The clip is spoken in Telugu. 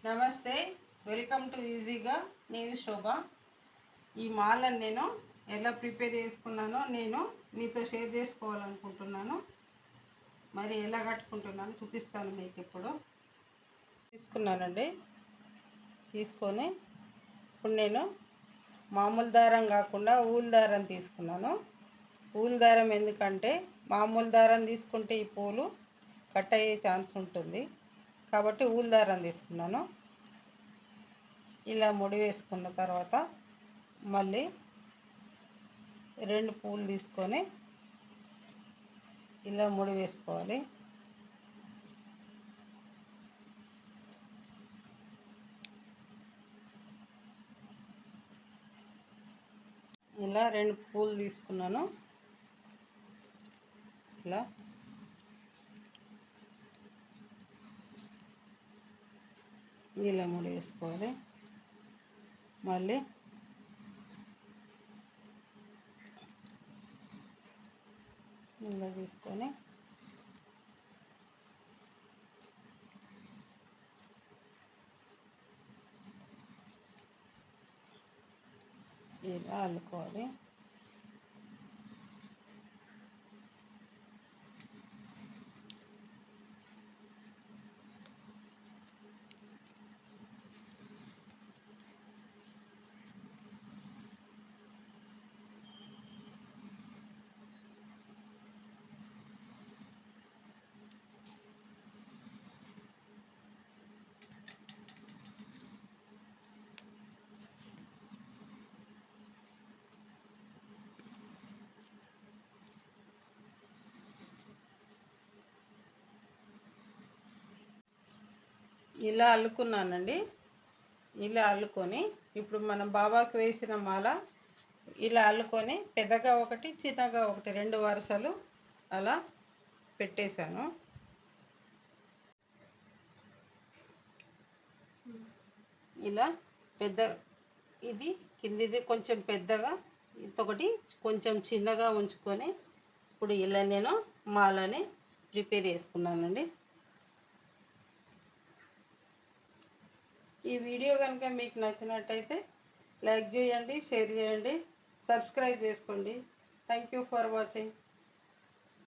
నమస్తే, వెల్కమ్ టు ఈజీగా. నేను శోభ. ఈ మాలను నేను ఎలా ప్రిపేర్ చేసుకున్నానో నేను మీతో షేర్ చేసుకోవాలనుకుంటున్నాను. మరి ఎలా కట్టుకుంటున్నాను చూపిస్తాను మీకు. ఇప్పుడు తీసుకున్నానండి. తీసుకొని ఇప్పుడు నేను మామూలు దారం కాకుండా ఊలు దారం తీసుకున్నాను. ఊలు దారం ఎందుకంటే మామూలు దారం తీసుకుంటే ఈ పూలు కట్ అయ్యే ఛాన్స్ ఉంటుంది కాబట్టి ఊలు దారం తీసుకున్నాను. ఇలా ముడి వేసుకున్న తర్వాత మళ్ళీ 2 పూలు తీసుకొని ఇలా ముడి వేసుకోవాలి. ఇలా 2 పూలు తీసుకున్నాను. ఇలా ముడి వేసుకోవాలి. మళ్ళీ ఇలా తీసుకొని ఇలా అల్లుకోవాలి. ఇలా అల్లుకున్నానండి. ఇలా అల్లుకొని ఇప్పుడు మనం బాబాకి వేసిన మాల ఇలా అల్లుకొని పెద్దగా ఒకటి చిన్నగా ఒకటి 2 వరుసలు అలా పెట్టేశాను. ఇలా పెద్ద ఇది కిందిది కొంచెం పెద్దగా, ఇంకొకటి కొంచెం చిన్నగా ఉంచుకొని ఇప్పుడు ఇలా నేను మాలని ప్రిపేర్ చేసుకున్నానండి. ఈ వీడియో కనుక మీకు నచ్చినట్టయితే లైక్ చేయండి, షేర్ చేయండి, సబ్స్క్రైబ్ చేసుకోండి. Thank you for watching.